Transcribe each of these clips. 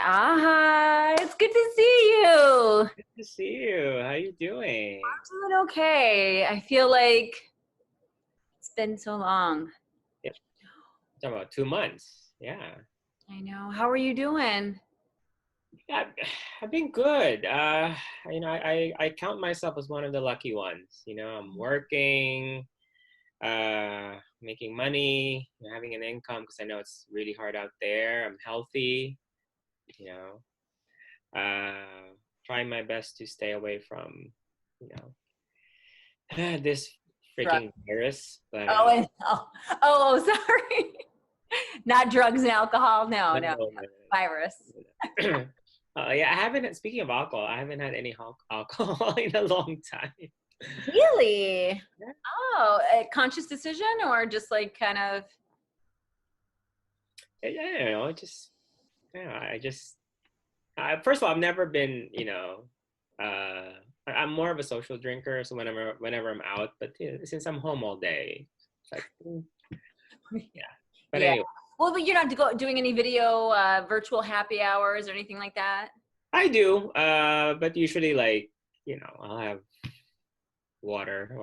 Hi, it's good to see you. Good to see you. How you doing? I'm doing okay. I feel like it's been so long. Yep. Talking about 2 months. Yeah. I know. How are you doing? Yeah, I've been good. I count myself as one of the lucky ones. I'm working, making money, having an income because I know it's really hard out there. I'm healthy, you know, trying my best to stay away from, you this Drugs. freaking virus. But Oh, sorry. Not drugs and alcohol. No, no, no. no, Virus. no. Yeah, I haven't. Speaking of alcohol, I haven't had any alcohol in a long time. Really? Yeah, Oh, a conscious decision or just like kind of I don't know. I just. First of all, I've never been. I'm more of a social drinker. So whenever I'm out, but since I'm home all day, it's like, yeah. But yeah. anyway, Well, but you're not doing any video virtual happy hours or anything like that? I do. But usually, like, I'll have water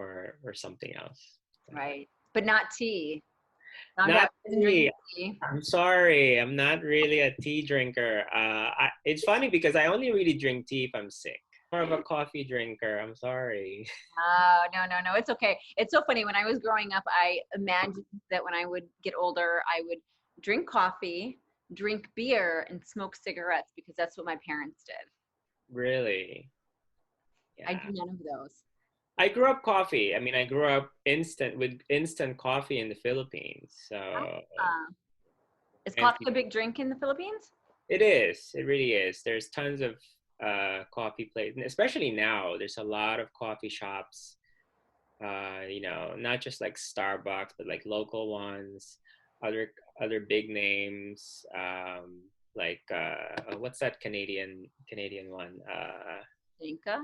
or something else. Right. But not tea. Found out Not I wasn't tea. drinking tea. I'm sorry. I'm not really a tea drinker. It's funny because I only really drink tea if I'm sick. More of a coffee drinker. I'm sorry. Oh, no, no, no. It's okay. It's so funny. When I was growing up, I imagined that when I would get older, I would drink coffee, drink beer, and smoke cigarettes because that's what my parents did. Really? I do Yeah. none of those. I grew up coffee. I mean, I grew up with instant coffee in the Philippines. So, Uh, is and coffee a big drink in the Philippines? it is. It really is. There's tons of coffee places, and especially now. There's a lot of coffee shops. Not just like Starbucks, but like local ones, other other big names, like what's that Canadian one? Dinka?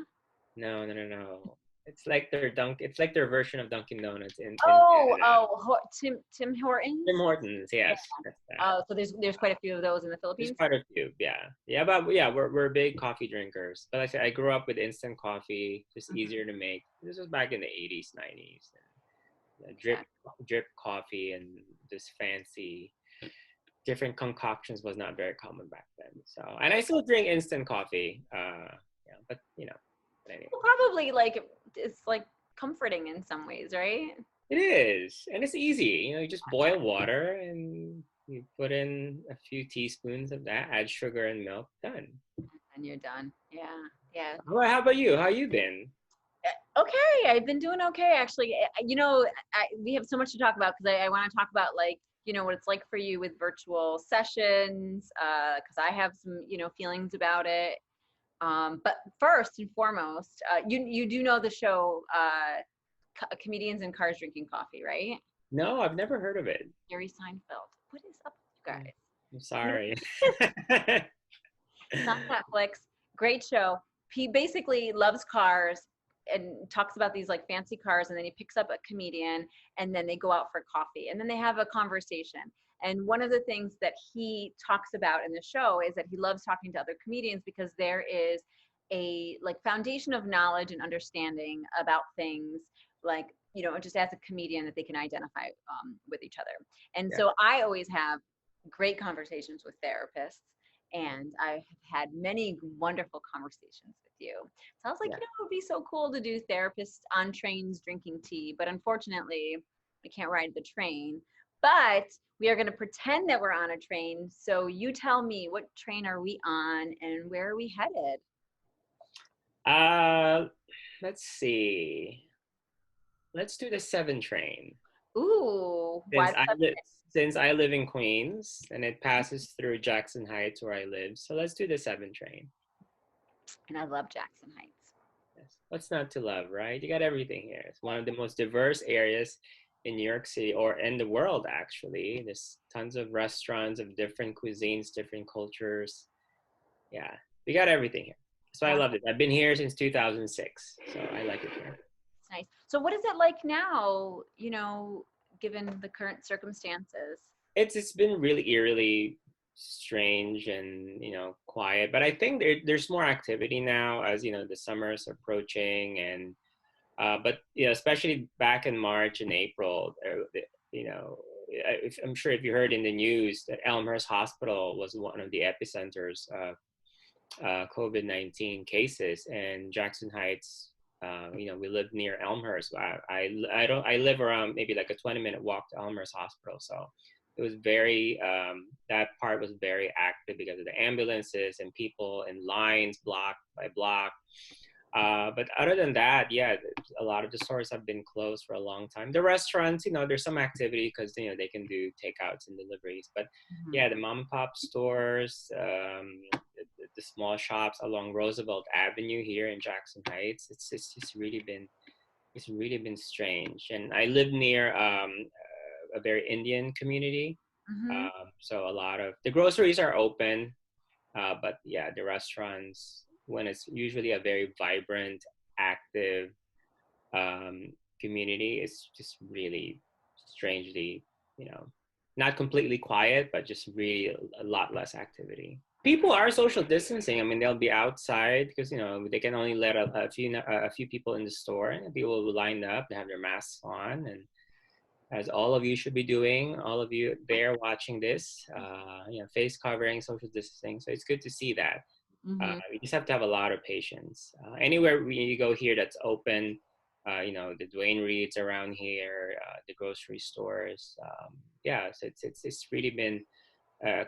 No, no, no, no. It's like their version of Dunkin' Donuts in Oh, Canada. oh, Tim Tim Hortons? Hortons, Yeah. yes, that's that. Oh, so there's quite a few of those in the There's Philippines? quite a few, yeah, yeah, but yeah, we're big coffee drinkers. But like I said, I grew up with instant coffee, just Mhm. easier to make. This was back in the 80s, 90s. Yeah. Drip coffee and this fancy different concoctions was not very common back then. So, and I still drink instant coffee. Yeah, but anyway, Well, probably like it's like comforting in some ways, right? it is, and it's easy. You just boil water and you put in a few teaspoons of that, add sugar and milk, done. And you're done. Yeah, yeah. How about you? How you been? Okay, I've been doing okay actually. We have so much to talk about because I want to talk about like what it's like for you with virtual sessions because I have some feelings about it. But first and foremost, you do know the show Comedians in Cars Drinking Coffee, right? No, I've never heard of it. Jerry Seinfeld. What is up with you guys? I'm sorry. It's on Netflix. Great show. He basically loves cars and talks about these like fancy cars, and then he picks up a comedian, and then they go out for coffee, and then they have a conversation. And one of the things that he talks about in the show is that he loves talking to other comedians because there is a like foundation of knowledge and understanding about things like just as a comedian that they can identify with each other. And Yeah, so I always have great conversations with therapists, and I have had many wonderful conversations with you. So I was like, yeah. it would be so cool to do therapists on trains drinking tea, but unfortunately, we can't ride the train. But we are going to pretend that we're on a train. So you tell me, what train are we on and where are we headed? Uh, let's see. Let's do the 7 train. Ooh, why Since the I live subject? since I live in Queens and it passes through Jackson Heights where I live. So let's do the 7 train. And I love Jackson Heights. Yes. What's not to love, right? You got everything here. It's one of the most diverse areas in New York City or in the world actually. There's tons of restaurants of different cuisines, different cultures. Yeah. We got everything here. So I Wow, loved it. I've been here since 2006. So I like it here. it's nice. So what is it like now, given the current circumstances? It's been really eerily strange and, you know, quiet. But I think there's more activity now as, you know, the summer is approaching. And but you know, especially back in March and April, you know, I'm sure if you heard in the news that Elmhurst Hospital was one of the epicenters of COVID-19 cases, and Jackson Heights. You know, we live near Elmhurst. I live around maybe like a 20-minute walk to Elmhurst Hospital. So it was very that part was very active because of the ambulances and people in lines block by block. But other than that, yeah, a lot of the stores have been closed for a long time. The restaurants, you know, there's some activity because, you know, they can do takeouts and deliveries. But Mhm. yeah, the mom and pop stores, the small shops along Roosevelt Avenue here in Jackson Heights, it's just really been strange. And I live near a very Indian community, Mhm. so a lot of the groceries are open, but yeah, the restaurants, when it's usually a very vibrant, active community, it's just really strangely, you know, not completely quiet, but just really a lot less activity. People are social distancing. I mean, they'll be outside because, you know, they can only let a few people in the store, and people will line up. They have their masks on, and as all of you should be doing, all of you there watching this, you know, face covering, social distancing. So it's good to see that. Mhm. You just have to have a lot of patience. Anywhere you go here that's open, you know, the Dwayne Reeds around here, the grocery stores. Yeah, so it's really been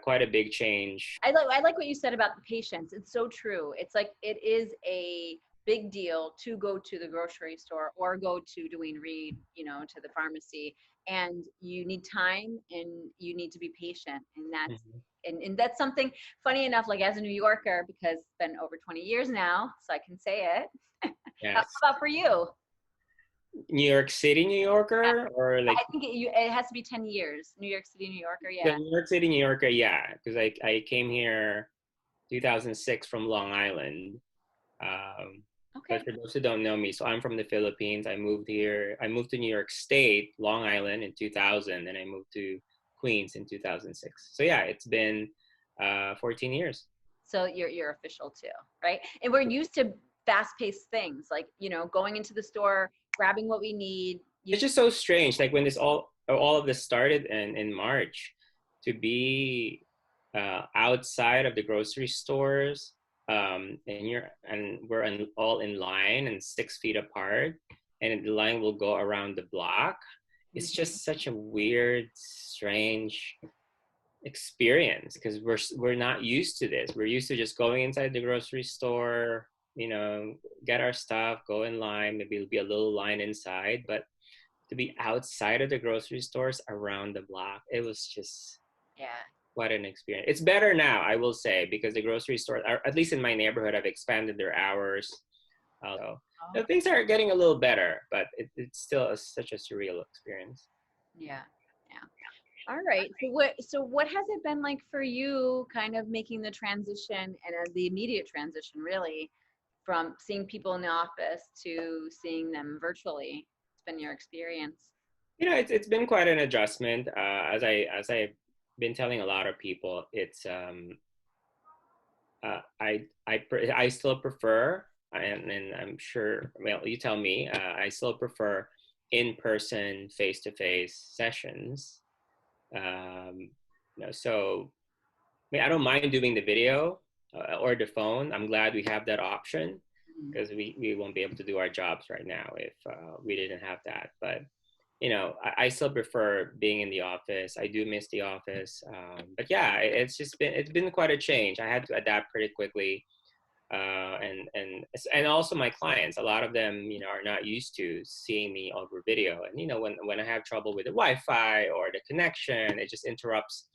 quite a big change. I like what you said about the patience. It's so true. It's like it is a big deal to go to the grocery store or go to Dwayne Reed, you know, to the pharmacy, and you need time and you need to be patient. And that's Mhm. and that's something funny enough, like as a New Yorker, because it's been over 20 years now, so I can say it. How Yes. about for you? New York City, New Yorker, or I like think it has to be 10 years. New York City, New Yorker, the yeah. New York City, New Yorker, yeah, because I came here 2006 from Long Island. Um, but Okay. for those who don't know me, so I'm from the Philippines. I moved here. I moved to New York State, Long Island in 2000, and I moved to Queens in 2006. So yeah, it's been 14 years. So you're official too, right? And we're used to fast-paced things, like, you know, going into the store, grabbing what we need. It's just so strange. Like when this all of this started in March, to be outside of the grocery stores, and we're all in line and 6 feet apart, and the line will go around the block. It's Mhm. just such a weird, strange experience because we're not used to this. We're used to just going inside the grocery store, you know, get our stuff, go in line. Maybe it'll be a little line inside, but to be outside of the grocery stores around the block, it was just Yeah. quite an experience. It's better now, I will say, because the grocery stores, are, at least in my neighborhood, have expanded their hours. So you Oh, know, things are getting a little better, but it's still such a surreal experience. yeah. Yeah. All right. So what has it been like for you kind of making the transition and the immediate transition really from seeing people in the office to seeing them virtually? It's been your experience. You know, it's been quite an adjustment. As I've been telling a lot of people, it's I still prefer, and I'm sure, well, you tell me, I still prefer in-person, face-to-face sessions. You know, so I mean, I don't mind doing the video or the phone. I'm glad we have that option Mhm. because we won't be able to do our jobs right now if we didn't have that. But you know, I still prefer being in the office. I do miss the office, but yeah, it's been quite a change. I had to adapt pretty quickly, and also my clients. A lot of them, you know, are not used to seeing me over video, and you know, when I have trouble with the Wi-Fi or the connection, it just interrupts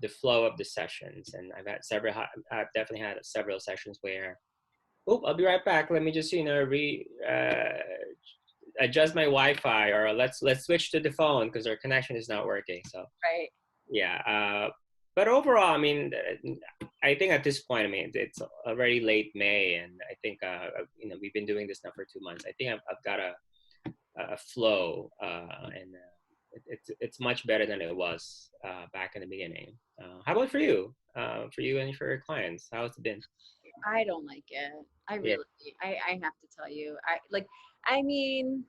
the flow of the sessions. And I've definitely had several sessions where, oh, I'll be right back. Let me just, you know, adjust my Wi-Fi, or let's switch to the phone because our connection is not working. So Right. yeah, but overall, I mean, I think at this point, I mean, it's already late May, and I think you know, we've been doing this now for 2 months. I think I've got a flow, and it's much better than it was back in the beginning. How about for you and for your clients? How's it been? I don't like it. I Yeah. really, I have to tell you, I mean,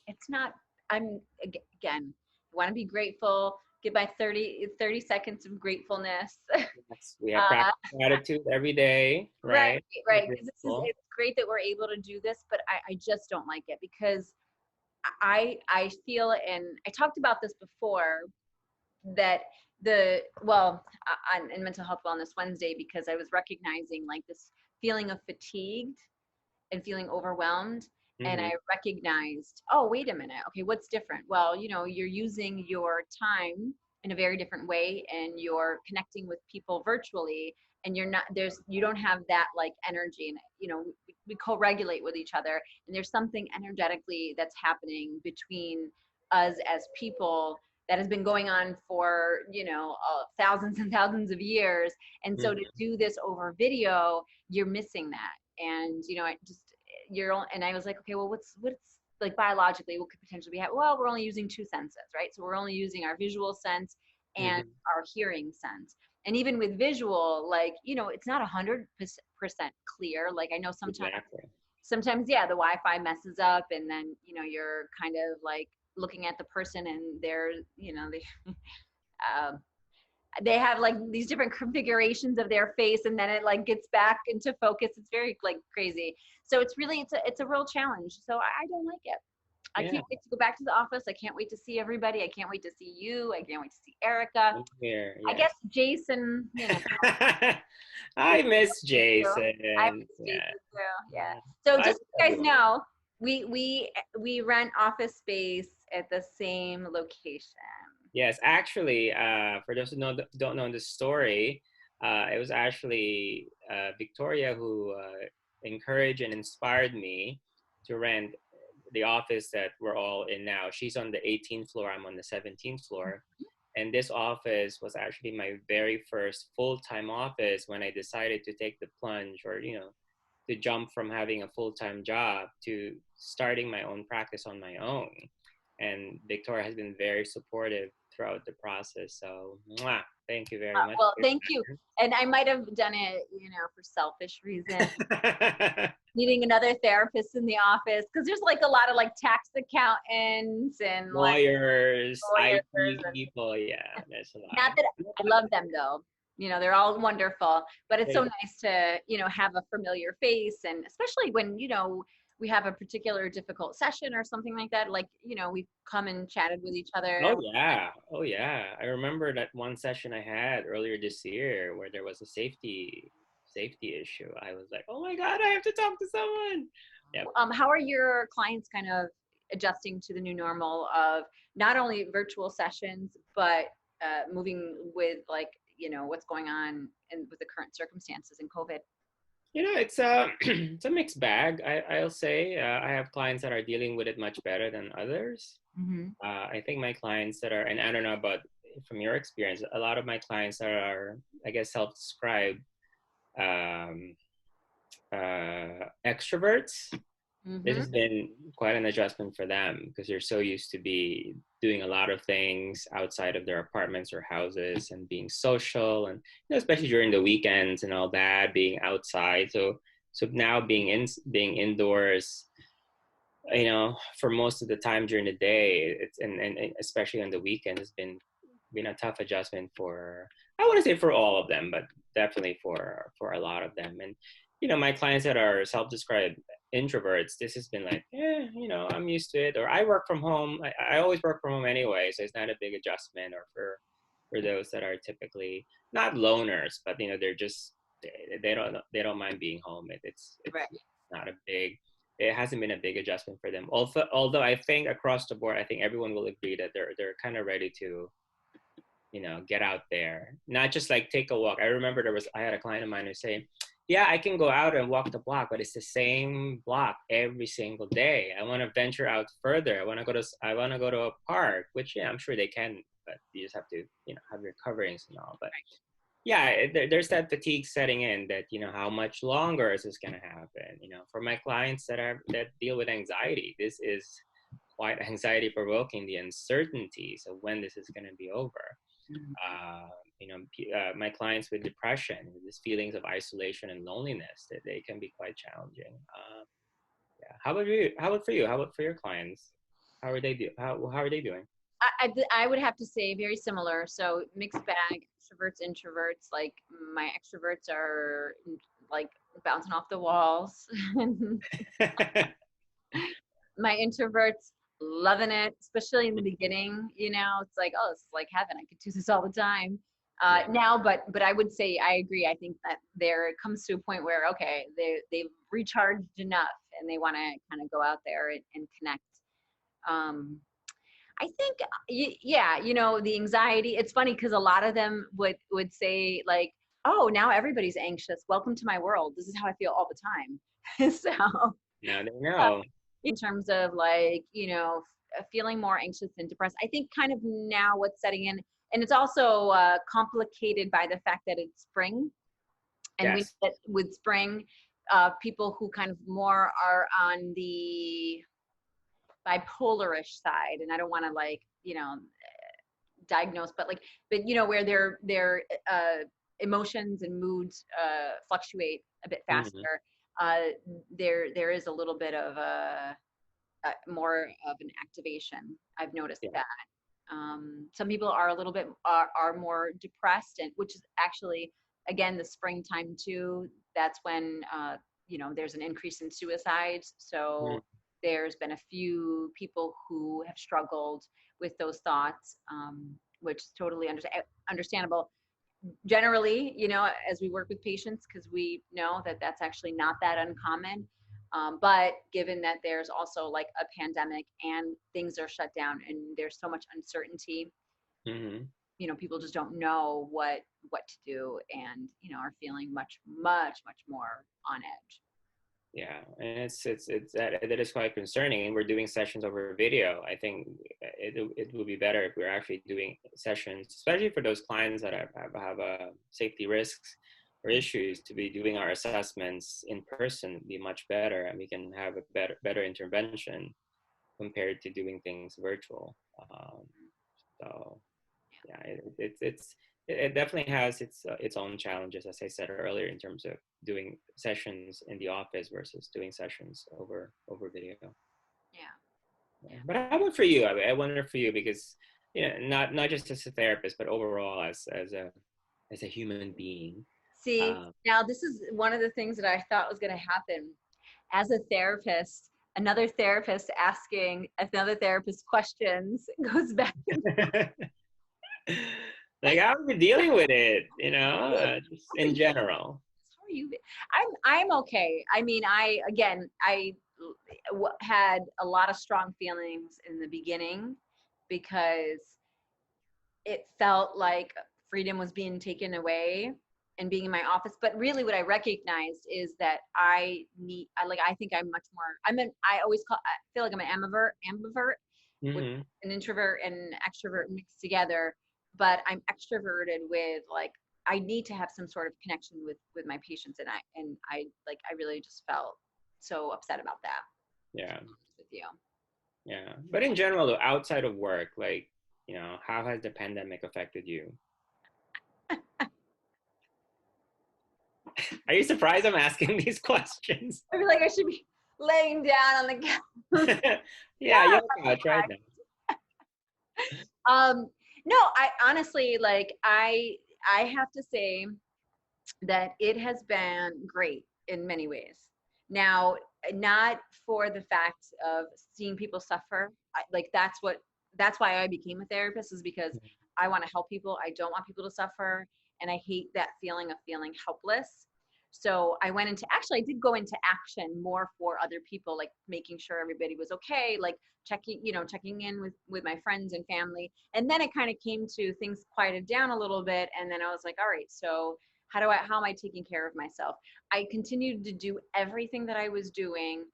it's not, again, want to be grateful, give my 30 seconds of gratefulness. Yes, we have uh, practice gratitude every day, right, right? Be right. Because grateful. it's great that we're able to do this, but I just don't like it because I feel, and I talked about this before, that in Mental Health Wellness Wednesday, because I was recognizing like this feeling of fatigued and feeling overwhelmed. And Mm-hmm. I recognized, oh, wait a minute. Okay, what's different? Well, you're using your time in a very different way, and you're connecting with people virtually, and you don't have that like energy. And, we co-regulate with each other, and there's something energetically that's happening between us as people that has been going on for, thousands and thousands of years. And so to Mm-hmm. do this over video, you're missing that. And, I just, and I was like, okay, well, what's like biologically, what could potentially be happening? Well, we're only using two senses, right? So we're only using our visual sense and Mm-hmm. our hearing sense. And even with visual, like, it's not 100% clear. Like, I know Exactly. sometimes, yeah, the Wi-Fi messes up, and then, you're kind of like looking at the person, and they're, uh, they have like these different configurations of their face, and then it like gets back into focus. It's very like crazy. So it's a real challenge. So I don't like it. I Yeah. can't wait to go back to the office. I can't wait to see everybody. I can't wait to see you. I can't wait to see Erica. I'm here. I guess Yes. Jason, I miss too. I Jason. miss Yeah. Jason too. Yeah. Yeah. So I just miss so you guys everyone. know, we rent office space at the same location. Yes, actually, for those who don't know the story, it was actually Victoria who encouraged and inspired me to rent the office that we're all in now. She's on the 18th floor, I'm on the 17th floor. And this office was actually my very first full-time office when I decided to take the plunge, or, to jump from having a full-time job to starting my own practice on my own. And Victoria has been very supportive throughout the process. So, mwah, thank you very much. Well, thank you. And I might have done it, for selfish reasons, needing another therapist in the office, because there's like a lot of like tax accountants and like Lawyers, lawyers, IT and people, yeah, there's a not that I lot. love them though. They're all wonderful, but it's so nice to, have a familiar face, and especially when, we have a particular difficult session or something like that. Like, we've come and chatted with each other. Oh yeah, oh yeah. I remember that one session I had earlier this year where there was a safety issue. I was like, oh my god, I have to talk to someone. Yep. How are your clients kind of adjusting to the new normal of not only virtual sessions, but moving with like, what's going on and with the current circumstances in COVID? It's a it's a mixed bag. I'll say I have clients that are dealing with it much better than others. Mm-hmm. I think my clients that are, and I don't know about from your experience, a lot of my clients that are, I guess, self-described um, extroverts. This Mm-hmm. has been quite an adjustment for them because they're so used to be doing a lot of things outside of their apartments or houses and being social, and especially during the weekends and all that, being outside. So now being indoors, for most of the time during the day, it's and especially on the weekend has been a tough adjustment for, I want to say for all of them, but definitely for a lot of them. And my clients that are self-described introverts, this has been like, I'm used to it, or I work from home. I always work from home anyway, so it's not a big adjustment. Or for those that are typically not loners, but they're just they don't mind being home. It's Right. not a big, it hasn't been a big adjustment for them. Although I think across the board, I think everyone will agree that they're kind of ready to get out there, not just like take a walk. I remember I had a client of mine who say, yeah, I can go out and walk the block, but it's the same block every single day. I want to venture out further. I want to go to a park, which, yeah, I'm sure they can, but you just have to have your coverings and all. But yeah, there's that fatigue setting in, that how much longer is this going to happen. For my clients that deal with anxiety, this is quite anxiety provoking, the uncertainties of when this is going to be over. My clients with depression, these feelings of isolation and loneliness, that they can be quite challenging. Yeah. How about you? How about for you? How about for your clients? How are they how are they doing? I would have to say very similar. So mixed bag, extroverts, introverts. Like my extroverts are like bouncing off the walls. My introverts loving it, especially in the beginning. It's like, oh, it's like heaven. I could do this all the time. Yeah. Now, but I would say I agree. I think that there comes to a point where, okay, they've recharged enough and they want to kind of go out there and connect. I think, yeah, the anxiety. It's funny because a lot of them would say like, oh, now everybody's anxious. Welcome to my world. This is how I feel all the time. So Now they know. in terms of like, feeling more anxious and depressed, I think kind of now what's setting in, and it's also complicated by the fact that it's spring. And Yes. with spring, people who kind of more are on the bipolarish side, and I don't want to like diagnose, but where emotions and moods fluctuate a bit Mm-hmm. faster. There is a little bit of a more of an activation. I've noticed Yeah. that. Some people are a little bit are more depressed, and which is actually again the springtime too. That's when there's an increase in suicides. So there's been a few people who have struggled with those thoughts, which is totally understandable. Generally, as we work with patients, because we know that that's actually not that uncommon. But given that there's also like a pandemic and things are shut down and there's so much uncertainty, Mm-hmm. people just don't know what to do, and are feeling much more on edge. Yeah, and it's that is quite concerning. And we're doing sessions over video. I think it would be better if we're actually doing sessions, especially for those clients that have safety risks or issues, to be doing our assessments in person would be much better, and we can have a better intervention compared to doing things virtual. So yeah, it definitely has its own challenges, as I said earlier, in terms of doing sessions in the office versus doing sessions over video. Yeah. Yeah. But how about for you? I wonder for you, because not just as a therapist, but overall as a human being. See, Um, now this is one of the things that I thought was going to happen. As a therapist, another therapist asking another therapist questions goes back. like, how are you dealing with it? Just in general. How are you? I'm okay. I mean, I had a lot of strong feelings in the beginning because it felt like freedom was being taken away and being in my office. But really what I recognized is that I think I'm much more, I feel like I'm an ambivert with Mm-hmm. an introvert and extrovert mixed together, but I'm extroverted with like, I need to have some sort of connection with my patients. I really just felt so upset about that Yeah. with you. Yeah. But in general, though, outside of work, like, how has the pandemic affected you? Are you surprised I'm asking these questions? I feel like I should be laying down on the couch. Yeah, you're on the couch right now. Um, no, I honestly like I have to say that it has been great in many ways. Now, not for the fact of seeing people suffer. That's why I became a therapist, is because I want to help people. I don't want people to suffer, and I hate that feeling of feeling helpless. So I did go into action more for other people, like making sure everybody was okay, like checking in with my friends and family. And then it kind of came to things quieted down a little bit. And then I was like, all right, so how am I taking care of myself? I continued to do everything that I was doing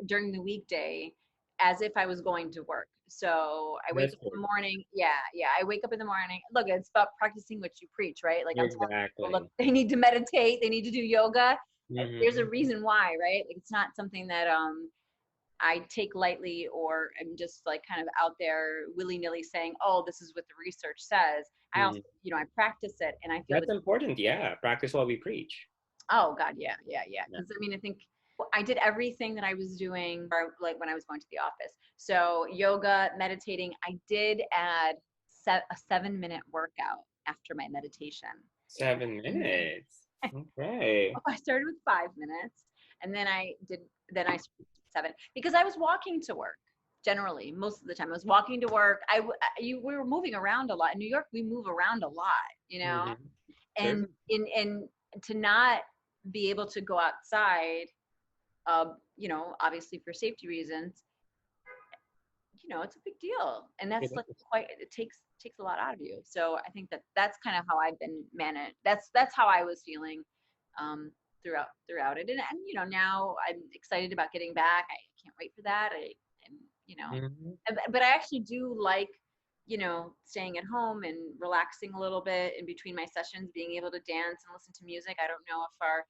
during the weekday as if I was going to work. So I wake That's up in good. the morning. Yeah. I wake up in the morning. Look, it's about practicing what you preach, right? Like I'm telling people, look, Exactly. they need to meditate. They need to do yoga. There's a Mm-hmm. reason why, right? Like it's not something that I take lightly, or I'm just like kind of out there willy-nilly saying, oh, this is what the research says. I also, Mhm. I practice it, and I feel That's important. Yeah. Practice what we preach. oh God, yeah, yeah, yeah. Yeah. Because I mean, I think I did everything that I was doing, or like when I was going to the office. So yoga, meditating. I did add a 7-minute workout after my meditation. 7 minutes. Okay. I started with 5 minutes, and then I started with 7 because I was walking to work. Generally, most of the time, I was walking to work. We were moving around a lot. In New York, we move around a lot, Hmm. and True. in to not be able to go outside, obviously for safety reasons, it's a big deal, and It that's like is. it takes a lot out of you. So I think that's kind of how I've been managed. That's how I was feeling um, throughout it, and now I'm excited about getting back. I can't wait for that. And Mhm. but I actually do like staying at home and relaxing a little bit in between my sessions, being able to dance and listen to music. I don't know if our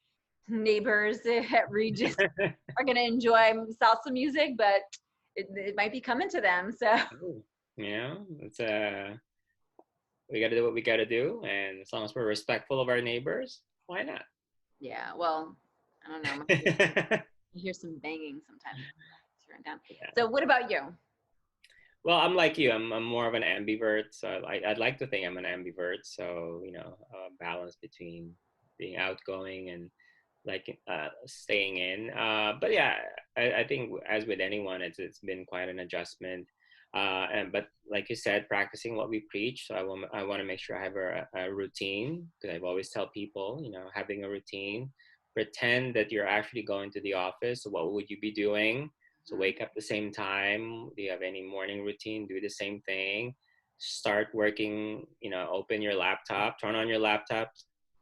neighbors at Regis are going to enjoy salsa music, but it might be coming to them. So Oh, yeah, it's we got to do what we got to do, and as long as we're respectful of our neighbors, why not? yeah, well, I don't know. You hear some banging sometimes. Turn it down. Yeah. So what about you? Well, I'm like you. I'm more of an ambivert, so I'd like to think I'm an ambivert. So balance between being outgoing and like staying in. But yeah, I think as with anyone, it's been quite an adjustment. But like you said, practicing what we preach. So I want to make sure I have a routine, because I've always tell people, having a routine. Pretend that you're actually going to the office. So what would you be doing? So Mhm. wake up the same time. Do you have any morning routine? Do the same thing. Start working. Open your laptop. Turn on your laptop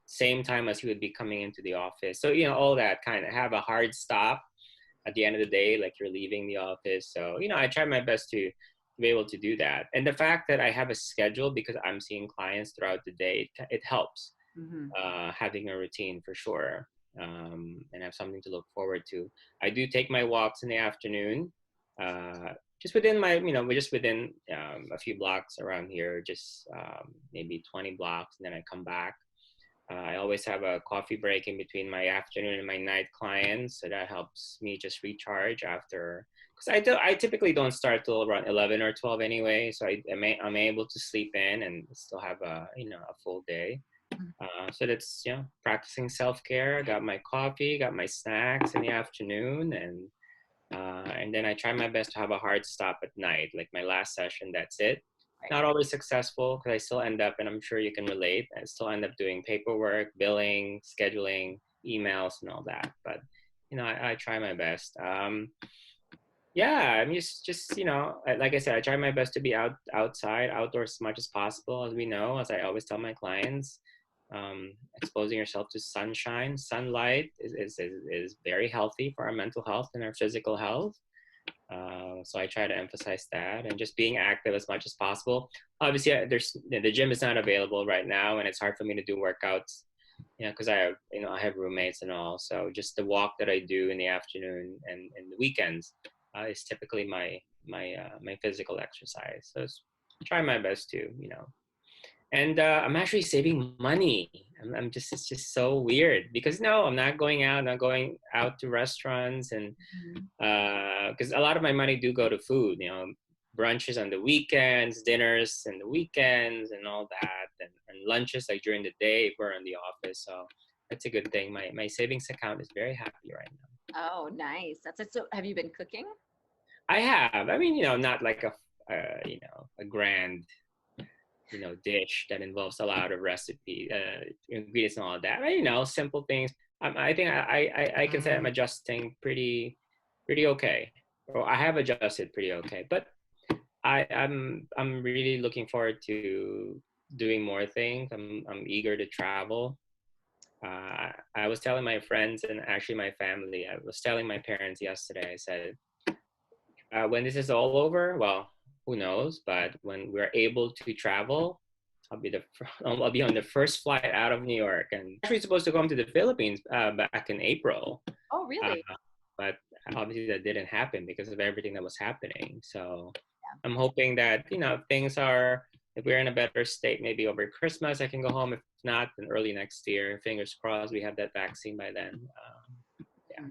same time as you would be coming into the office. So, all that kind of have a hard stop at the end of the day, like you're leaving the office. So, I try my best to be able to do that. And the fact that I have a schedule because I'm seeing clients throughout the day, it helps Mhm. having a routine for sure, and have something to look forward to. I do take my walks in the afternoon. Just within just within a few blocks around here, just maybe 20 blocks, and then I come back. I always have a coffee break in between my afternoon and my night clients, so that helps me just recharge after. Because I typically don't start till around 11 or 12 anyway, so I'm able to sleep in and still have a full day. So that's practicing self care. I got my coffee, got my snacks in the afternoon, and then I try my best to have a hard stop at night, like my last session. That's it. Right. Not always successful because I still end up, and I'm sure you can relate. I still end up doing paperwork, billing, scheduling, emails, and all that. But I try my best. Yeah, I'm just like I said, I try my best to be outside, outdoors as much as possible. As we know, as I always tell my clients, exposing yourself to sunshine, sunlight is very healthy for our mental health and our physical health. So I try to emphasize that, and just being active as much as possible. Obviously, the gym is not available right now, and it's hard for me to do workouts. Because I have roommates and all. So just the walk that I do in the afternoon and the weekends is typically my physical exercise. So try my best to. And I'm actually saving money. It's just so weird because no, I'm not going out, not going out to restaurants, and Mhm. because a lot of my money do go to food, brunches on the weekends, dinners and the weekends, and all that, and lunches like during the day if we're in the office. So that's a good thing. My savings account is very happy right now. Oh, nice. That's it. So have you been cooking? I have. I mean, not like a grand dish that involves a lot of recipe ingredients and all that. But, simple things. I think I can say I'm adjusting pretty okay. Or I have adjusted pretty okay. But I'm really looking forward to doing more things. I'm eager to travel. I was telling my friends and actually my family. I was telling my parents yesterday. I said, when this is all over, well, who knows? But when we're able to travel, I'll be on the first flight out of New York, and actually supposed to come to the Philippines back in April. Oh, Uh, really? but obviously that didn't happen because of everything that was happening. So Yeah. I'm hoping that, if we're in a better state, maybe over Christmas, I can go home. If not, then early next year, fingers crossed, we have that vaccine by then. Yeah.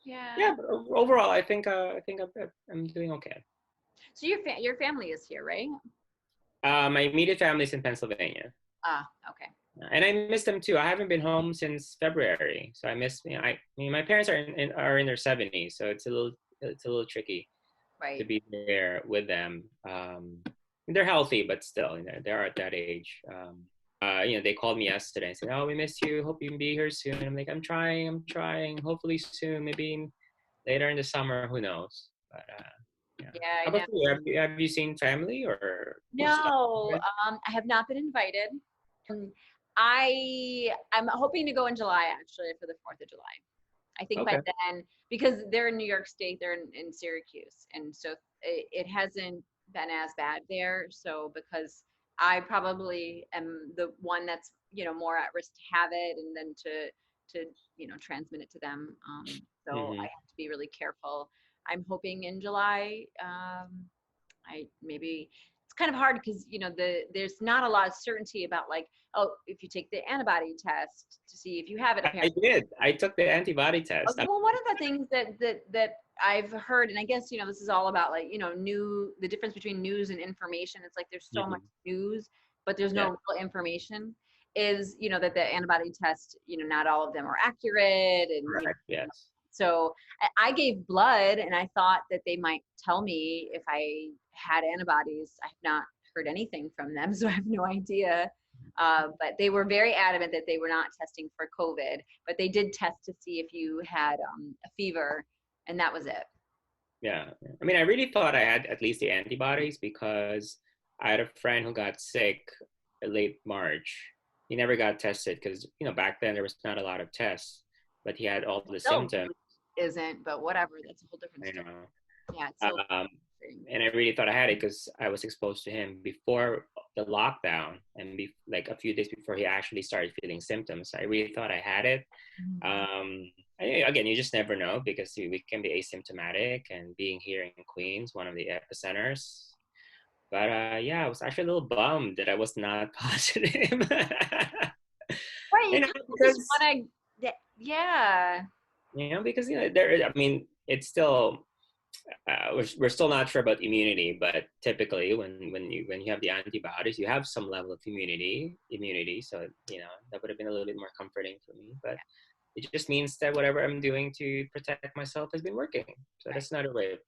Yeah. Yeah, but overall, I think I'm doing okay. So your family is here, right? My immediate family is in Pennsylvania. Ah, okay. And I miss them too. I haven't been home since February, so I miss. I mean, my parents are in their 70s, so it's a little tricky to Right. be there with them. They're healthy, but still, they are at that age. They called me yesterday and said, "Oh, we miss you. Hope you can be here soon." I'm like, I'm trying. I'm trying. Hopefully soon. Maybe later in the summer. Who knows? But yeah. Yeah, I How know. about you? Have you seen family or stuff? No, I have not been invited. Um, I'm hoping to go in July actually for the 4th of July. I think by Okay. then, because they're in New York State, they're in Syracuse, and so it hasn't been as bad there. So because I probably am the one that's more at risk to have it, and then to transmit it to them. So I Mm-hmm. have to be really careful. I'm hoping in July. I maybe it's kind of hard because there's not a lot of certainty about like, oh, if you take the antibody test to see if you have it, I apparently. did. I took the antibody test. Well, one of the things that I've heard, and I guess this is all about like the difference between news and information. It's like there's so much Mhm. news, but there's no Yeah. real information. Is that the antibody test, not all of them are accurate, and Correct. Yes. so I gave blood, and I thought that they might tell me if I had antibodies. I have not heard anything from them, so I have no idea. But they were very adamant that they were not testing for COVID, but they did test to see if you had a fever, and that was it. Yeah. I mean, I really thought I had at least the antibodies because I had a friend who got sick late March. He never got tested because, back then there was not a lot of tests, but he had all the Still symptoms. isn't, but whatever. That's a whole different I story. know. Yeah, it's still. Um, and I really thought I had it because I was exposed to him before the lockdown and like a few days before he actually started feeling symptoms. I really thought I had it. Um, Again, you just never know because we can be asymptomatic, and being here in Queens, one of the epicenters. But yeah, I was actually a little bummed that I was not positive. Right, you you know, kind of just because want to. Yeah. because there. I mean, it's still we're still not sure about immunity, but typically when you have the antibodies, you have some level of immunity. So that would have been a little bit more comforting for me. But it just means that whatever I'm doing to protect myself has been working. So Right. that's another way of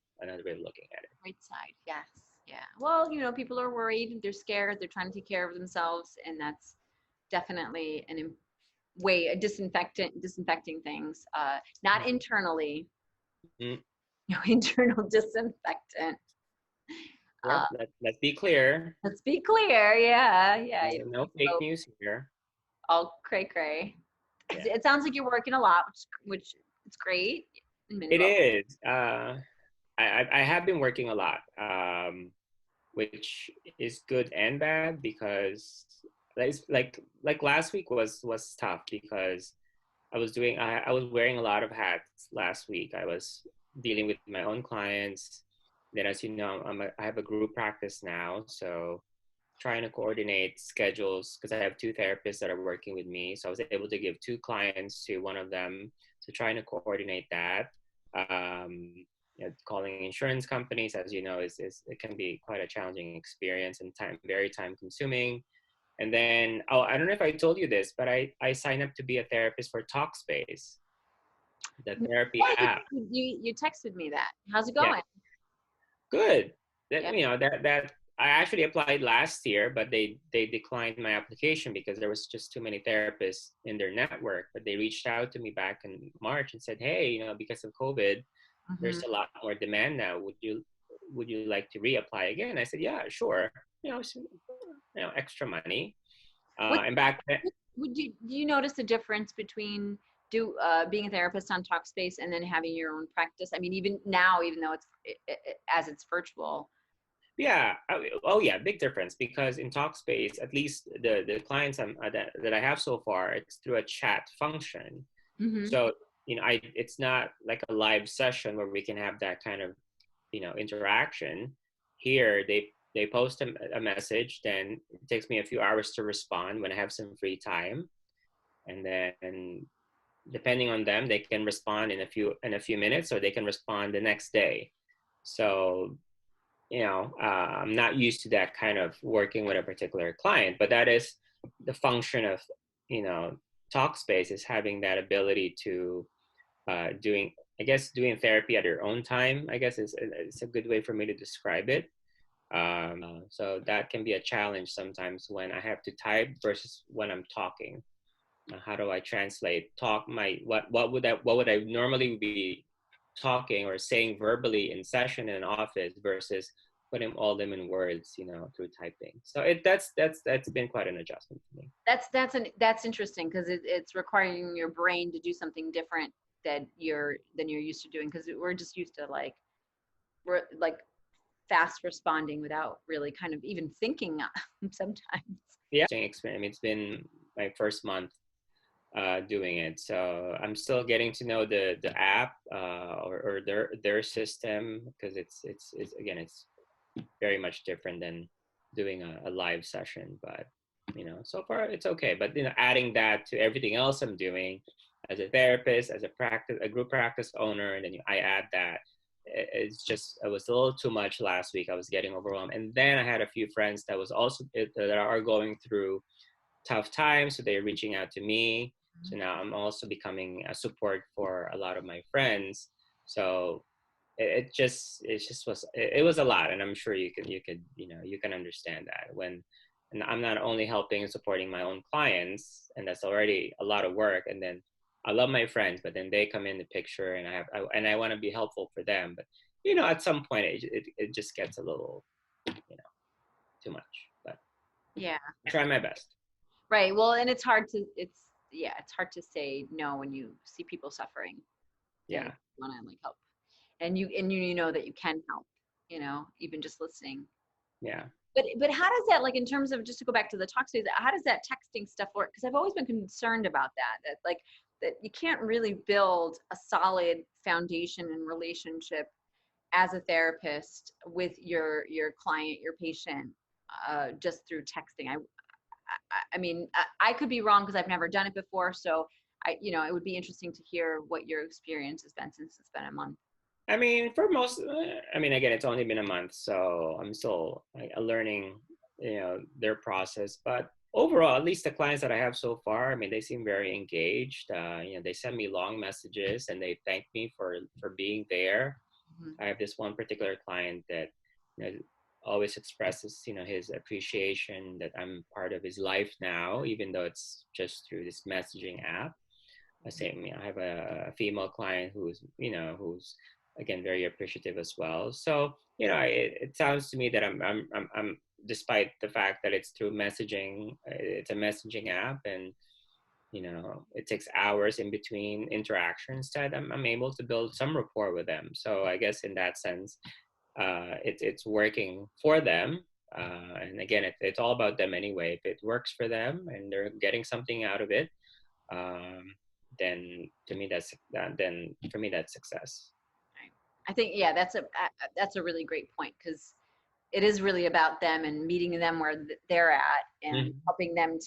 looking at it. Right side. Yes. Yeah. Well, people are worried. They're scared. They're trying to take care of themselves, and that's definitely way disinfecting things. Not internally. Mm, Internal disinfectant. yeah, Uh, let's be clear. let's be clear. Yeah. Yeah. No fake Go news here. all cray cray. Yeah, It sounds like you're working a lot, which it's great. In many it ways. is. I have been working a lot, which is good and bad because like last week was tough because I was wearing a lot of hats last week. I was dealing with my own clients. Then, as you know, I have a group practice now, so trying to coordinate schedules because I have two therapists that are working with me. So I was able to give two clients to one of them. So trying to coordinate that. Calling insurance companies, as you know, is it can be quite a challenging experience and very time consuming. And then, I don't know if I told you this, but I signed up to be a therapist for Talkspace, the therapy Yeah, app. you texted me that. How's it Yeah, going? good. That Yep. that I actually applied last year, but they declined my application because there was just too many therapists in their network. But they reached out to me back in March and said, "Hey, because of COVID, Hmm. there's a lot more demand now. Would you like to reapply again?" I said, "Yeah, sure." Extra money. What And back then, do you notice a difference between being a therapist on Talkspace and then having your own practice? I mean, even now, even though as it's virtual. yeah. Oh, yeah, big difference because in Talkspace, at least the clients that I have so far, it's through a chat function. Hmm. So it's not like a live session where we can have that kind of, interaction. Here, they post a message, then it takes me a few hours to respond when I have some free time. And then depending on them, they can respond in a few minutes, or they can respond the next day. So, I'm not used to that kind of working with a particular client, but that is the function of, you know, Talkspace, is having that ability to doing therapy at your own time, I guess is a good way for me to describe it. So that can be a challenge sometimes when I have to type versus when I'm talking. How do I translate what would I normally be talking or saying verbally in session in an office versus putting all them in words, through typing. So that's been quite an adjustment for me. That's interesting, because it's requiring your brain to do something different than you're used to doing, because we're just used to we're like fast responding without really kind of even thinking sometimes. Yeah, experience. I mean, it's been my first month doing it, so I'm still getting to know the app, or their system, because it's again, it's very much different than doing a live session. But so far it's okay. But adding that to everything else I'm doing as a therapist, as a group practice owner, and then I add that, it was a little too much last week. I was getting overwhelmed, and then I had a few friends that are going through tough times, so they're reaching out to me. So now I'm also becoming a support for a lot of my friends. So it was a lot, and I'm sure you can understand that and I'm not only helping and supporting my own clients, and that's already a lot of work, and then I love my friends, but then they come in the picture, and I want to be helpful for them. But at some point it just gets a little too much. But Yeah. I try my best. Right. Well, and it's hard to say no when you see people suffering. Yeah. And you want to help, and you know that you can help, even just listening. Yeah. But how does that, in terms of, just to go back to the talk stage, how does that texting stuff work? Because I've always been concerned about that you can't really build a solid foundation and relationship as a therapist with your client, your patient, just through texting. I mean, I could be wrong because I've never done it before. So it would be interesting to hear what your experience has been since it's been a month. I mean, again, it's only been a month, so I'm still learning, their process. But overall, at least the clients that I have so far, I mean, they seem very engaged. They send me long messages and they thank me for being there. Mm-hmm. I have this one particular client that, always expresses, his appreciation that I'm part of his life now, even though it's just through this messaging app. I have a female client who's again very appreciative as well. So it sounds to me that I'm despite the fact that it's through messaging, it's a messaging app, and it takes hours in between interactions, that I'm able to build some rapport with them. So I guess in that sense, it's working for them. And again, it's all about them anyway. If it works for them and they're getting something out of it, then for me that's success. I think, yeah, that's a really great point, because it is really about them and meeting them where they're at, and Mm-hmm. helping them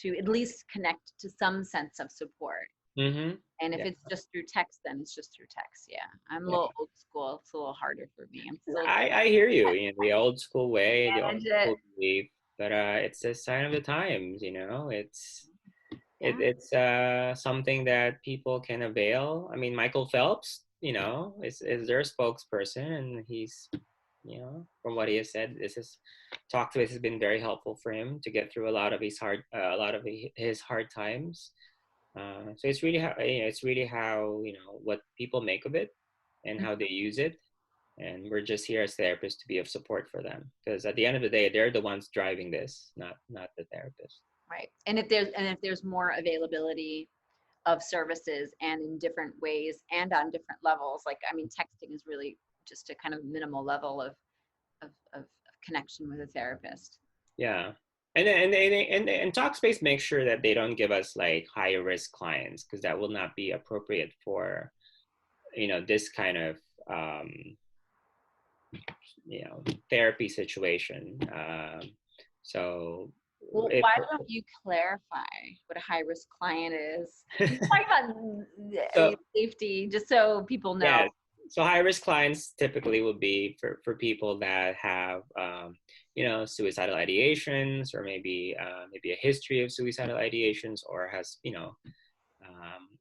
to at least connect to some sense of support. Mm-hmm. And if Yeah. it's just through text, then it's just through text. Yeah, I'm a little old school. It's a little harder for me. I'm still. I hear you. The old school way, the old manage it. school belief, but it's a sign of the times. It's Yeah. it's something that people can avail. I mean, Michael Phelps, is their spokesperson, and he's, from what he has said, Talk to Us has been very helpful for him to get through a lot of his hard times. So it's really how what people make of it and how they use it, and we're just here as therapists to be of support for them, because at the end of the day, they're the ones driving this, not the therapist. Right. And if there's more availability of services, and in different ways and on different levels, texting is really just a kind of minimal level of connection with a therapist. Yeah. And Talkspace makes sure that they don't give us like higher risk clients, because that will not be appropriate for, this kind of, um, therapy situation. So Well, if why don't you clarify what a high risk client is? Just talk about so safety, just so people know. Yes. So high risk clients typically will be for people that have, suicidal ideations, or maybe a history of suicidal ideations, or has,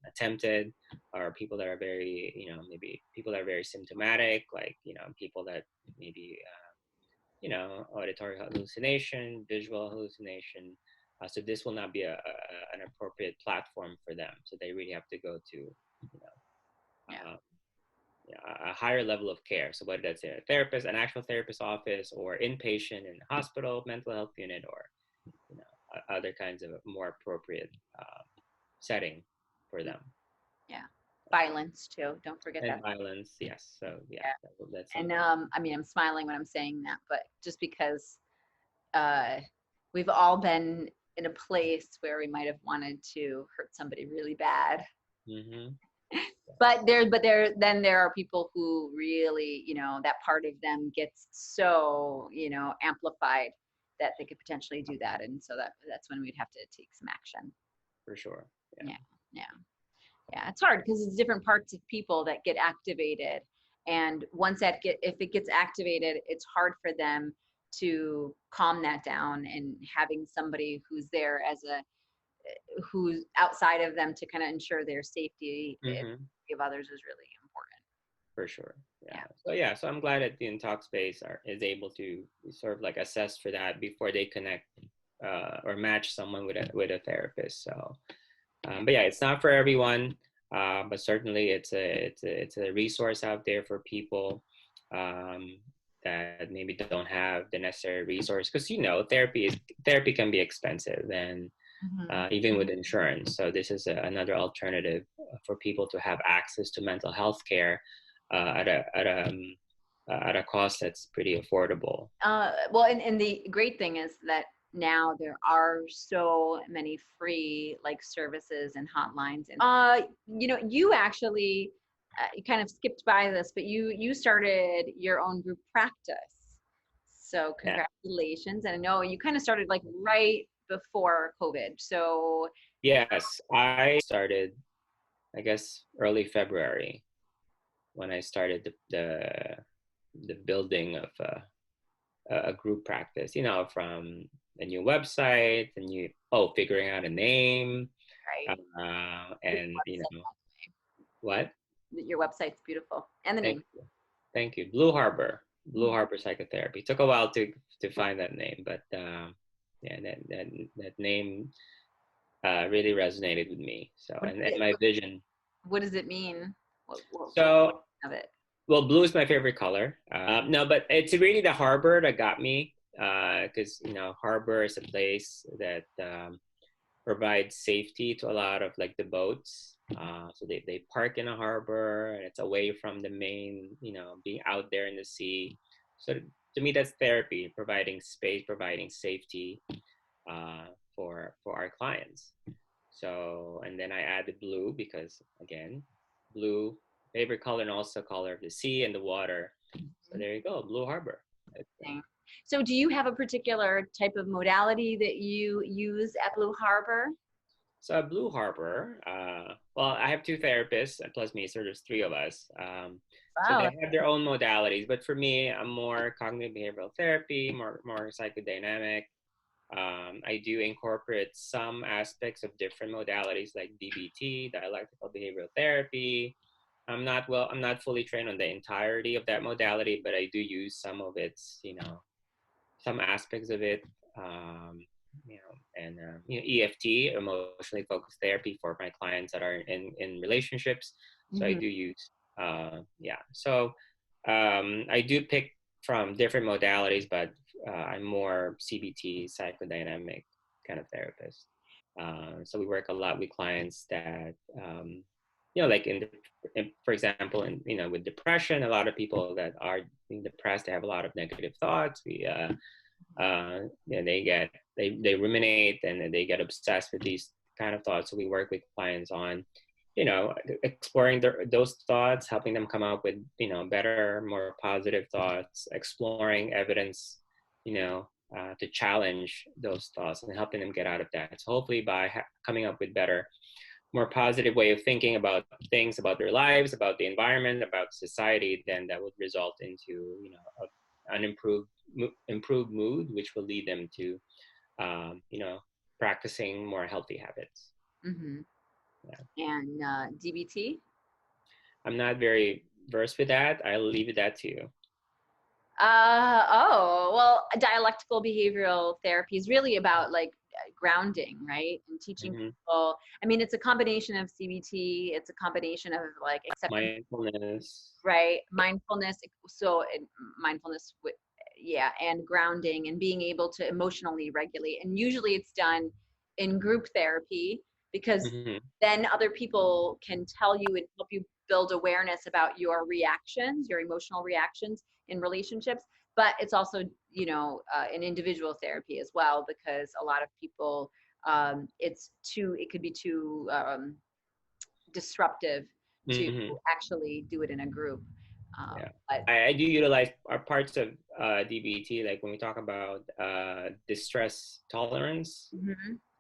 attempted, or people that are very, maybe people that are very symptomatic, like, people that maybe, auditory hallucination, visual hallucination. So this will not be an appropriate platform for them. So they really have to go to, Yeah. a higher level of care. So whether that's a therapist, an actual therapist office, or inpatient in a hospital, mental health unit, or, other kinds of more appropriate setting for them. Yeah. Violence too. Don't forget And that. violence, yes. So yeah, Yeah. that's And something. I mean, I'm smiling when I'm saying that, but just because uh, we've all been in a place where we might have wanted to hurt somebody really bad. Mm-hmm. Then there are people who really, that part of them gets so, amplified that they could potentially do that. And so that's when we'd have to take some action. For sure. Yeah. Yeah. Yeah. Yeah. It's hard because it's different parts of people that get activated. And once if it gets activated, it's hard for them to calm that down, and having somebody who's there who's outside of them to kind of ensure their safety Mm-hmm. of others is really important. For sure. Yeah. Yeah. So I'm glad that the Intalk space is able to sort of like assess for that before they connect, or match someone with a therapist. So, but yeah, it's not for everyone. But certainly it's a resource out there for people, um, that maybe don't have the necessary resource, because therapy can be expensive, and Mm-hmm. even with insurance. So this is another alternative for people to have access to mental health care, at a cost that's pretty affordable. Well, and the great thing is that now there are so many free like services and hotlines, and you actually you kind of skipped by this, but you started your own group practice. So Yeah. congratulations. And I know you kind of started like right before COVID. So Yes, I started, I guess, early February, when I started the building of a group practice. From a new website, figuring out a name, right. and what? Your website's beautiful, and the Thank name. you. Thank you. Blue Harbor Psychotherapy. Took a while to find that name, but yeah, that name really resonated with me. So, and my vision. What does it mean? What So, of it? well, blue is my favorite color. No, but it's really the harbor that got me, because harbor is a place that, provides safety to a lot of like the boats. So they park in a harbor, and it's away from the main, being out there in the sea. So to me, that's therapy, providing space, providing safety, for our clients. So, and then I added blue because, again, blue, favorite color, and also color of the sea and the water. So there you go, Blue Harbor. So do you have a particular type of modality that you use at Blue Harbor? So at Blue Harbor, well, I have two therapists, and plus me, so there's three of us. So they Wow. have their own modalities, but for me, I'm more cognitive behavioral therapy, more psychodynamic. I do incorporate some aspects of different modalities like DBT, dialectical behavioral therapy. I'm not fully trained on the entirety of that modality, but I do use some of its, some aspects of it. And EFT, emotionally focused therapy, for my clients that are in relationships. So I do use, yeah. So I do pick from different modalities, but I'm more CBT, psychodynamic kind of therapist. So we work a lot with clients that, like for example, with depression, a lot of people that are being depressed, they have a lot of negative thoughts. They ruminate, and then they get obsessed with these kind of thoughts. So we work with clients on, exploring those thoughts, helping them come up with, better, more positive thoughts, exploring evidence, to challenge those thoughts and helping them get out of that. So hopefully by coming up with better, more positive way of thinking about things, about their lives, about the environment, about society, then that would result into, an improved mood, which will lead them to, practicing more healthy habits. Mm-hmm. Yeah. And DBT? I'm not very versed with that. I'll leave that to you. Well, dialectical behavioral therapy is really about like grounding, right? And teaching people. I mean, it's a combination of CBT. It's a combination of like acceptance, Mindfulness. right? Mindfulness. So mindfulness, yeah, and grounding and being able to emotionally regulate. And usually it's done in group therapy because then other people can tell you and help you build awareness about your reactions, your emotional reactions in relationships. But it's also, an individual therapy as well, because a lot of people, it could be too disruptive to actually do it in a group. Yeah. But I do utilize parts of DBT, like when we talk about distress tolerance,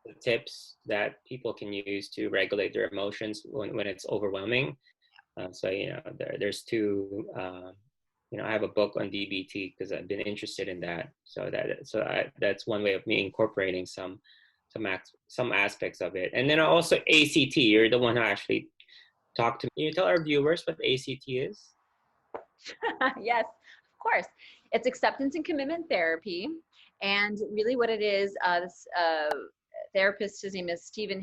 the tips that people can use to regulate their emotions when it's overwhelming. So, there's two, I have a book on DBT because I've been interested in that. So that's one way of me incorporating some aspects of it. And then also ACT, you're the one who actually talked to me. Can you tell our viewers what ACT is? Yes, of course. It's acceptance and commitment therapy. And really what it is, this therapist, his name is Stephen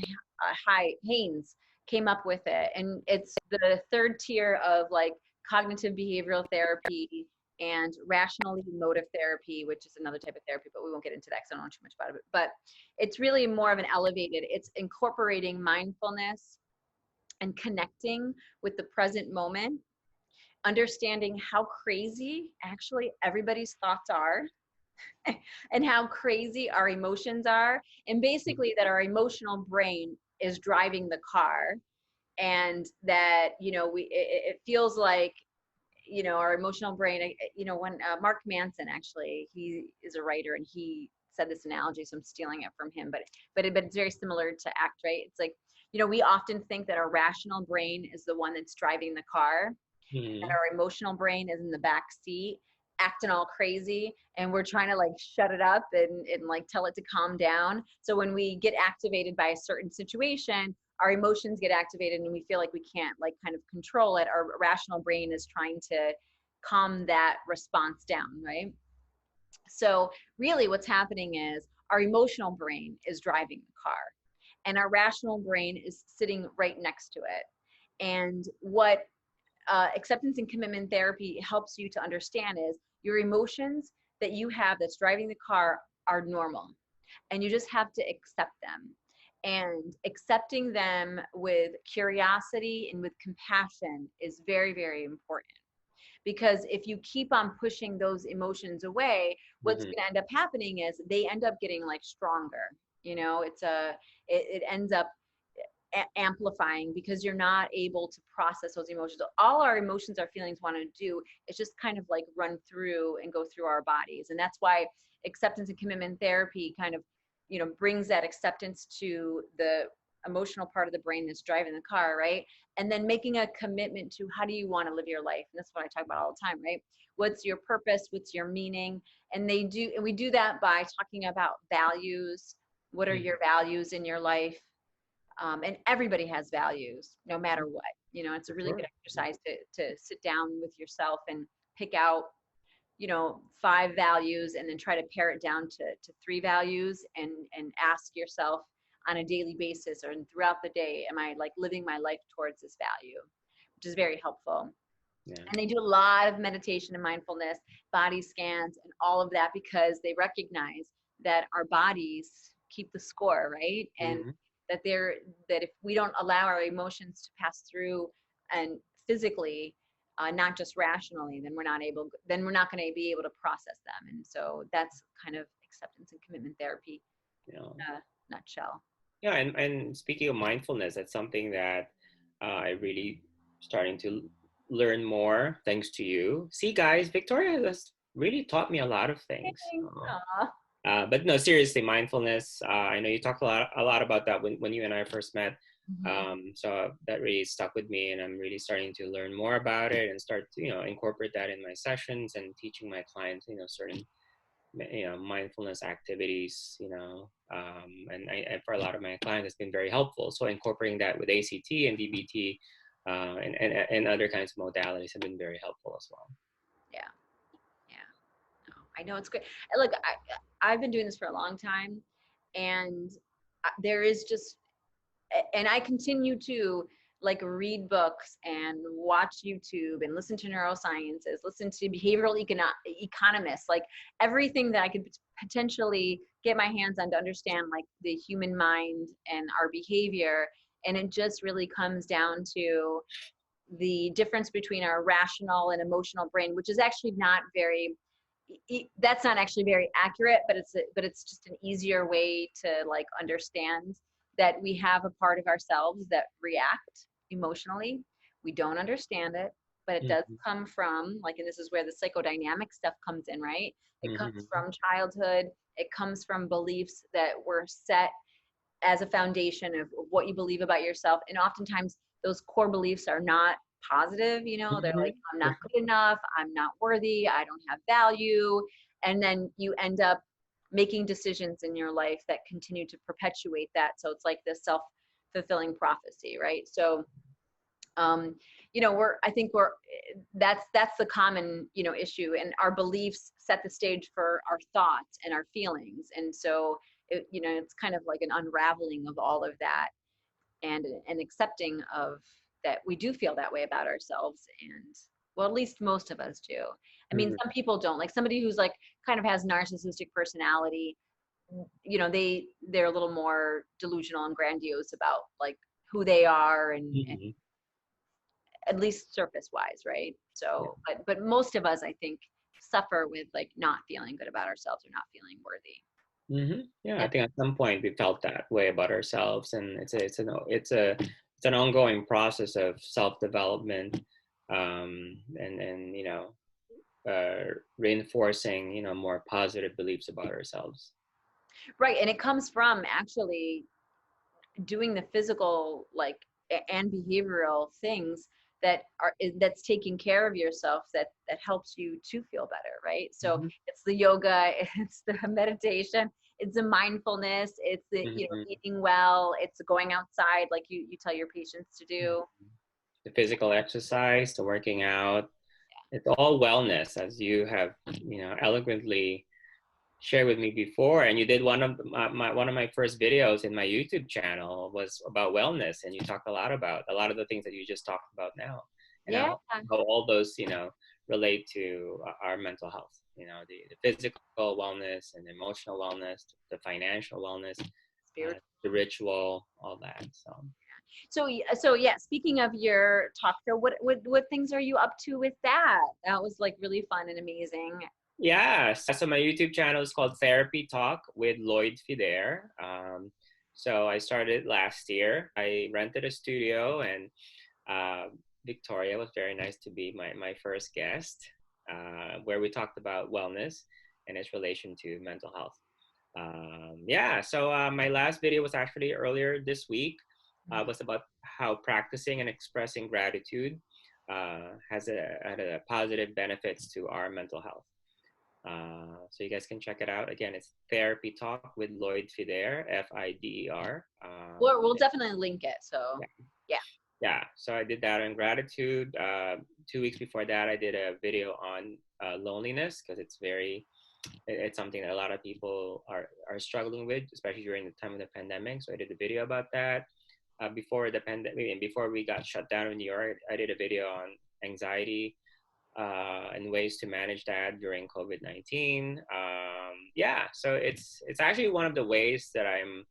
Haynes, came up with it. And it's the third tier of like cognitive behavioral therapy and rational emotive therapy, which is another type of therapy, but we won't get into that because I don't know too much about it. But it's really more of an elevated, it's incorporating mindfulness and connecting with the present moment, understanding how crazy actually everybody's thoughts are and how crazy our emotions are, and basically that our emotional brain is driving the car, and that it feels like our emotional brain, when Mark Manson, actually, he is a writer, and he said this analogy, so I'm stealing it from him, but it's very similar to ACT, right? It's like, we often think that our rational brain is the one that's driving the car, and our emotional brain is in the back seat acting all crazy, and we're trying to like shut it up and like tell it to calm down. So when we get activated by a certain situation, our emotions get activated and we feel like we can't like kind of control it. Our rational brain is trying to calm that response down, right? So really what's happening is our emotional brain is driving the car and our rational brain is sitting right next to it. And what acceptance and commitment therapy helps you to understand is your emotions that you have that's driving the car are normal, and you just have to accept them. And accepting them with curiosity and with compassion is very, very important. Because if you keep on pushing those emotions away, what's going to end up happening is they end up getting like stronger. It ends up amplifying because you're not able to process those emotions. All our emotions, our feelings want to do is just kind of like run through and go through our bodies. And that's why acceptance and commitment therapy kind of, brings that acceptance to the emotional part of the brain that's driving the car, right? And then making a commitment to how do you want to live your life? And that's what I talk about all the time, right? What's your purpose? What's your meaning? And we do that by talking about values. What are your values in your life? And everybody has values, no matter what. It's a really good exercise to sit down with yourself and pick out, 5 values, and then try to pare it down to 3 values, and ask yourself on a daily basis or throughout the day, am I like living my life towards this value? Which is very helpful. Yeah. And they do a lot of meditation and mindfulness, body scans, and all of that, because they recognize that our bodies keep the score, right? And that if we don't allow our emotions to pass through and physically, not just rationally, then we're not going to be able to process them. And so that's kind of acceptance and commitment therapy, You know. nutshell. Yeah, and speaking of mindfulness, that's something that I really starting to learn more thanks to you. See, guys, Victoria has really taught me a lot of things. Aw. But no, seriously, mindfulness. I know you talked a lot about that when you and I first met. So that really stuck with me, and I'm really starting to learn more about it and start to, incorporate that in my sessions and teaching my clients, certain, mindfulness activities, and for a lot of my clients, it's been very helpful. So incorporating that with ACT and DBT, and other kinds of modalities have been very helpful as well. Yeah. No, I know it's great. Look, I've been doing this for a long time, and there is just, and I continue to like read books and watch YouTube and listen to neurosciences, listen to behavioral economists, like everything that I could potentially get my hands on to understand like the human mind and our behavior. And it just really comes down to the difference between our rational and emotional brain, which is actually not very, that's not actually very accurate, but it's just an easier way to like understand that we have a part of ourselves that react emotionally. We don't understand it, but it does come from like, and this is where the psychodynamic stuff comes in, right? It comes from childhood. It comes from beliefs that were set as a foundation of what you believe about yourself. And oftentimes those core beliefs are not positive, they're like, I'm not good enough, I'm not worthy, I don't have value. And then you end up making decisions in your life that continue to perpetuate that. So it's like this self-fulfilling prophecy, right? So that's the common, issue, and our beliefs set the stage for our thoughts and our feelings. And so it's kind of like an unraveling of all of that, and an accepting of that we do feel that way about ourselves. And well, at least most of us do. I mean, some people don't. Like somebody who's like kind of has narcissistic personality, they're a little more delusional and grandiose about like who they are, and at least surface wise, right? So but most of us, I think, suffer with like not feeling good about ourselves or not feeling worthy. Yeah, I think at some point we felt that way about ourselves, and it's an ongoing process of self-development, and reinforcing more positive beliefs about ourselves. Right, and it comes from actually doing the physical like and behavioral things that's taking care of yourself, that helps you to feel better, right? So it's the yoga, it's the meditation, it's the mindfulness, it's the eating well, it's going outside like you tell your patients to do, the physical exercise, the working out. It's all wellness, as you have eloquently shared with me before. And you did one of my first videos in my YouTube channel was about wellness, and you talked a lot about a lot of the things that you just talked about now, and how all those relate to our mental health, the physical wellness and emotional wellness, the financial wellness, the ritual, all that. So yeah, speaking of your talk show, what things are you up to with that? That was like really fun and amazing. Yeah, so my YouTube channel is called Therapy Talk with LLOYD FIDER. So I started last year. I rented a studio, and Victoria was very nice to be my first guest, where we talked about wellness and its relation to mental health. So my last video was actually earlier this week. Was about how practicing and expressing gratitude had a positive benefits to our mental health. So you guys can check it out. Again, it's Therapy Talk with LLOYD FIDER, FIDER. We'll definitely link it. So yeah. So I did that on gratitude. 2 weeks before that, I did a video on loneliness, because it's something that a lot of people are struggling with, especially during the time of the pandemic. So I did a video about that. Before the pandemic and before we got shut down in New York, I did a video on anxiety and ways to manage that during COVID-19. So it's actually one of the ways that I'm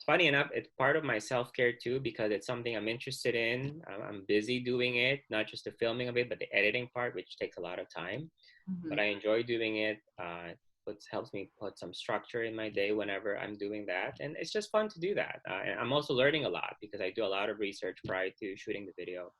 funny enough, it's part of my self-care too, because it's something I'm interested in. I'm busy doing it, not just the filming of it, but the editing part, which takes a lot of time. But Mhm. I enjoy doing it. It helps me put some structure in my day whenever I'm doing that. And it's just fun to do that. And I'm also learning a lot because I do a lot of research prior to shooting the video.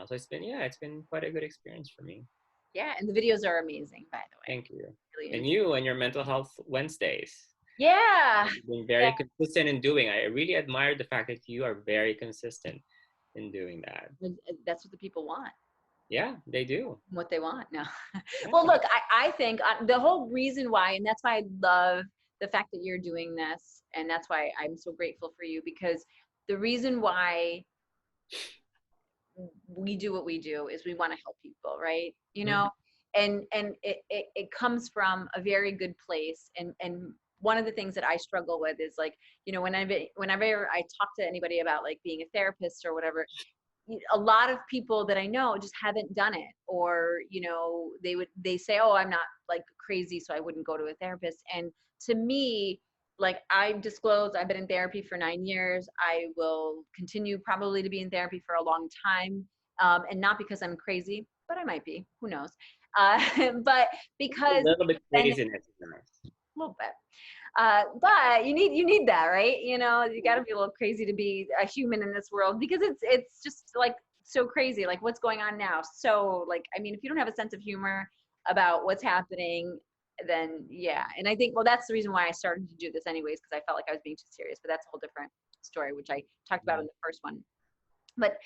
So it's been quite a good experience for me. Yeah, and the videos are amazing, by the way. Thank you. Really And is. you and your mental health Wednesdays. Yeah. You've been Yeah. very consistent in doing. I really admire the fact that you are very consistent in doing that. That's what the people want. Yeah, they do. What they want. No. Yeah. Well, look, I think the whole reason why, and that's why I love the fact that you're doing this, and that's why I'm so grateful for you, because the reason why we do what we do is we want to help people, right? You Mhm. know, and it comes from a very good place. And one of the things that I struggle with is like, you know, whenever I talk to anybody about like being a therapist or whatever, a lot of people that I know just haven't done it, or you know, they say, oh, I'm not like crazy, so I wouldn't go to a therapist. And to me, like, I've disclosed I've been in therapy for 9 years. I will continue probably to be in therapy for a long time, and not because I'm crazy, but I might be, who knows. uh, but A because little bit then a craziness is nice. little bit, but you need that, right? You know, you got to be a little crazy to be a human in this world, because it's just like so crazy, like what's going on now. So like, I mean, if you don't have a sense of humor about what's happening, then yeah. And I think, well, that's the reason why I started to do this anyways, because I felt like I was being too serious. But that's a whole different story, which I talked about in Mhm. the first one. But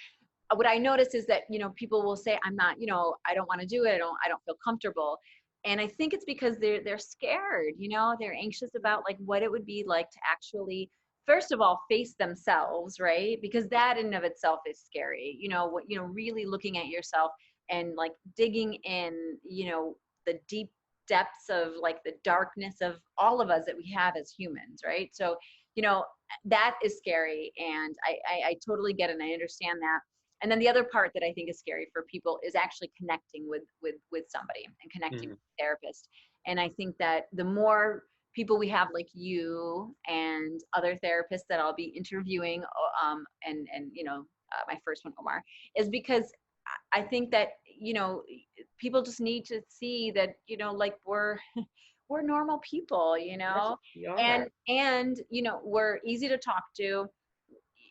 what I notice is that, you know, people will say, I'm not, you know, I don't want to do it. I don't feel comfortable. And I think it's because they're scared, you know, they're anxious about like what it would be like to actually, first of all, face themselves, right? Because that in and of itself is scary. You know, what, you know, really looking at yourself and like digging in, you know, the deep depths of like the darkness of all of us that we have as humans, right? So, you know, that is scary. And I totally get it. And I understand that. And then the other part that I think is scary for people is actually connecting with somebody and connecting Mhm. with a therapist. And I think that the more people we have like you and other therapists that I'll be interviewing, and you know, my first one, Omar, is because I think that, you know, people just need to see that, you know, like we're normal people, you Yes, know, we are. and you know, we're easy to talk to.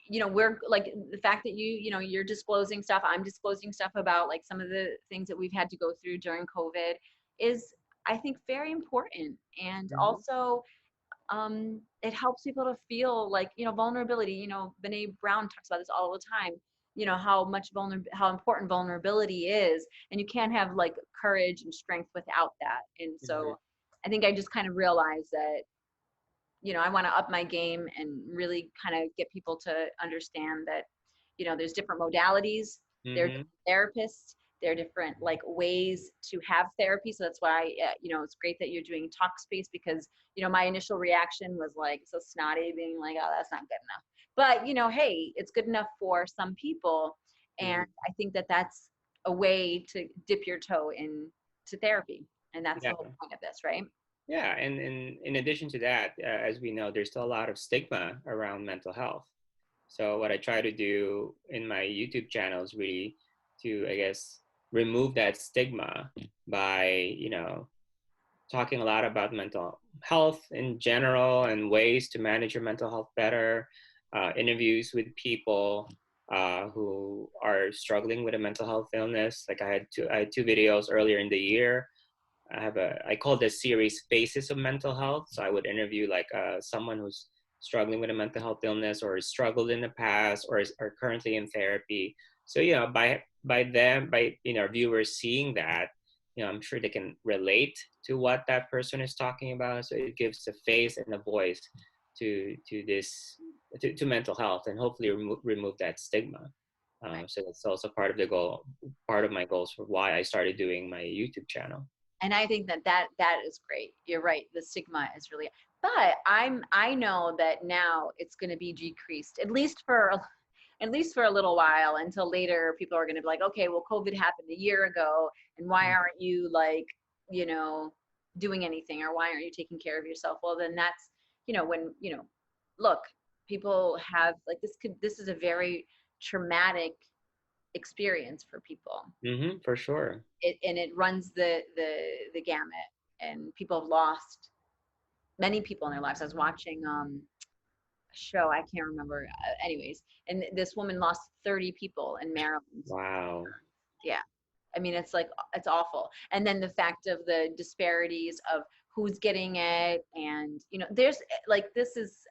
You know, we're like, the fact that you know, you're disclosing stuff, I'm disclosing stuff about like some of the things that we've had to go through during COVID is, I think, very important. And Mhm. also, it helps people to feel like, you know, vulnerability. You know, Brene Brown talks about this all the time, you know, how much how important vulnerability is, and you can't have like courage and strength without that. And so Mhm. I think I just kind of realized that, you know, I want to up my game and really kind of get people to understand that, you know, there's different modalities, there are Mhm. different therapists, there are different like ways to have therapy. So that's why, you know, it's great that you're doing talk space, because, you know, my initial reaction was like so snotty, being like, oh, that's not good enough. But, you know, hey, it's good enough for some people. And Mhm. I think that that's a way to dip your toe into therapy. And that's Yeah. the whole point of this, right? Yeah, and in addition to that, as we know, there's still a lot of stigma around mental health. So what I try to do in my YouTube channel is really to, I guess, remove that stigma by, talking a lot about mental health in general and ways to manage your mental health better, interviews with people who are struggling with a mental health illness. Like I had two videos earlier in the year. I call this series Faces of Mental Health. So I would interview like someone who's struggling with a mental health illness or has struggled in the past or are currently in therapy. So, by viewers seeing that, I'm sure they can relate to what that person is talking about. So it gives a face and a voice to this to mental health, and hopefully remove that stigma. Right. So that's also part of my goals for why I started doing my YouTube channel. And I think that is great. You're right. The stigma is really, but I know that now it's going to be decreased, at least for a little while, until later people are going to be like, okay, well, COVID happened a year ago, and why aren't you like, you know, doing anything, or why aren't you taking care of yourself? Well, then that's, you know, when, you know, look, people have like this is a very traumatic experience for people. For sure. And it runs the gamut, and people have lost many people in their lives. I was watching a show, I can't remember, anyways, and this woman lost 30 people in Maryland. Wow. Yeah. I mean, it's like, it's awful. And then the fact of the disparities of who's getting it, and there's like, this is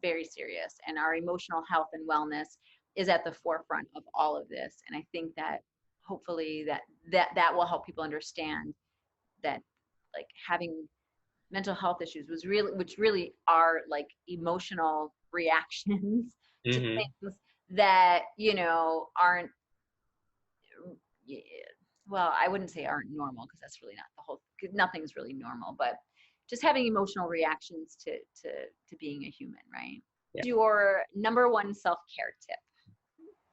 very serious, and our emotional health and wellness is at the forefront of all of this. And I think that hopefully that will help people understand that, like, having mental health issues which really are like emotional reactions to things that aren't, well, I wouldn't say aren't normal, because that's really not the whole, nothing's really normal, but just having emotional reactions to being a human, right? Yeah. Your number one self-care tip?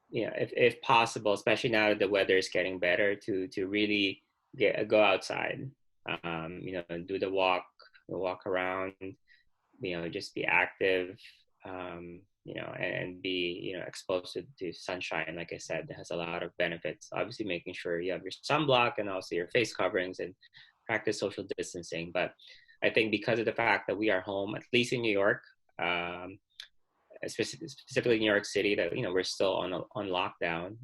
Yeah, if possible, especially now that the weather is getting better, to really go outside, do the walk around, just be active, and be, exposed to sunshine. Like I said, that has a lot of benefits. Obviously, making sure you have your sunblock and also your face coverings, and practice social distancing. But I think because of the fact that we are home, at least in New York, specifically New York City, that we're still on lockdown.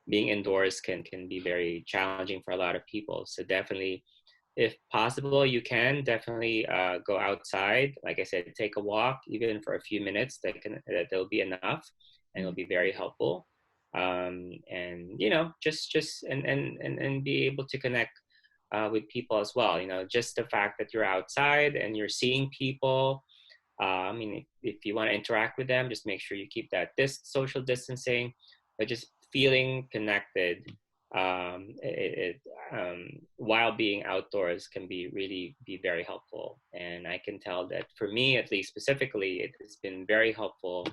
Being indoors can be very challenging for a lot of people. So definitely, if possible, you can definitely go outside. Like I said, take a walk, even for a few minutes. That'll be enough, and it'll be very helpful. And just and be able to connect with people as well. Just the fact that you're outside and you're seeing people. I mean, if you want to interact with them, just make sure you keep that social distancing, but just feeling connected while being outdoors can be very helpful. And I can tell that for me, at least specifically, it has been very helpful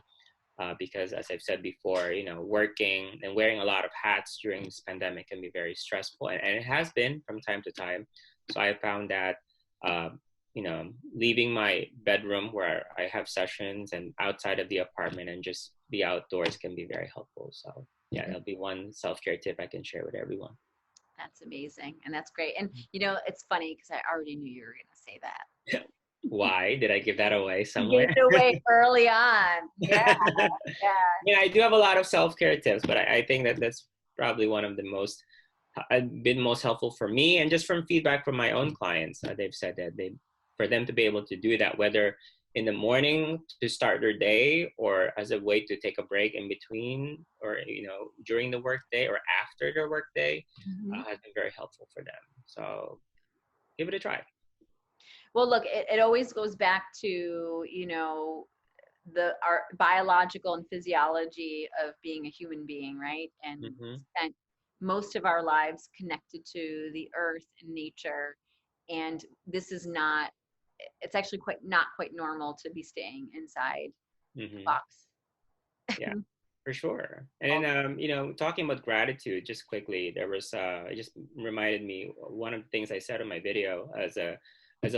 because, as I've said before, working and wearing a lot of hats during this pandemic can be very stressful, and it has been from time to time. So I found that leaving my bedroom where I have sessions and outside of the apartment and just be outdoors can be very helpful. So yeah, that'll be one self-care tip I can share with everyone. That's amazing. And that's great. And it's funny because I already knew you were going to say that. Why did I give that away somewhere? You gave it away early on. Yeah. Yeah, I do have a lot of self-care tips, but I think that's probably one of the most helpful for me, and just from feedback from my own clients. They've said that for them to be able to do that, whether in the morning to start their day, or as a way to take a break in between, or during the workday or after their workday, has been very helpful for them. So give it a try. Well, look, it always goes back to our biological and physiology of being a human being, right? And spent most of our lives connected to the earth and nature, and this is not, it's actually not quite normal to be staying inside the box. Yeah, for sure. And then, talking about gratitude, just quickly, there was, it just reminded me, one of the things I said in my video as a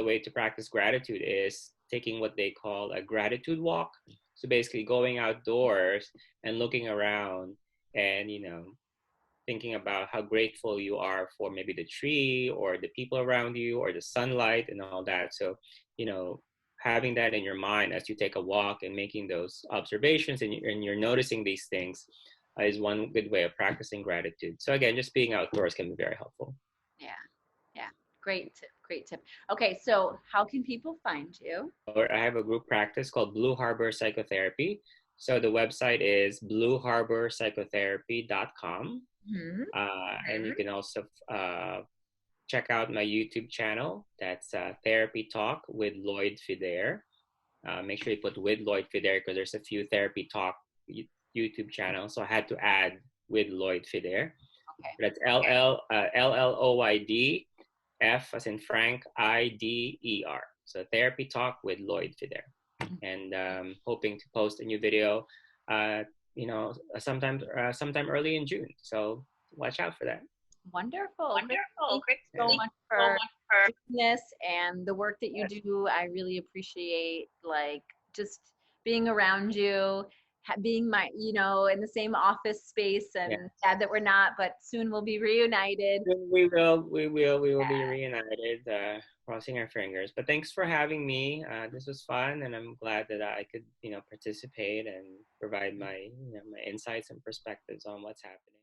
way to practice gratitude is taking what they call a gratitude walk. So basically going outdoors and looking around and, thinking about how grateful you are for maybe the tree or the people around you or the sunlight and all that. So, having that in your mind as you take a walk and making those observations, and you're noticing these things, is one good way of practicing gratitude. So again, just being outdoors can be very helpful. Yeah. Great tip. Okay, so how can people find you? I have a group practice called Blue Harbor Psychotherapy. So the website is blueharborpsychotherapy.com. And you can also check out my YouTube channel. That's Therapy Talk with LLOYD FIDER. Make sure you put with LLOYD FIDER, because there's a few Therapy Talk YouTube channels. So I had to add with LLOYD FIDER. Okay. That's LLOYD F as in Frank, IDER. So Therapy Talk with LLOYD FIDER. And hoping to post a new video, sometime early in June. So watch out for that. Wonderful. Thank you so much for doing this and the work that you do. I really appreciate, just being around you, being in the same office space, Yeah. and sad that we're not, but soon we'll be reunited. We will be reunited, crossing our fingers. But thanks for having me. This was fun, and I'm glad that I could, participate and provide my insights and perspectives on what's happening.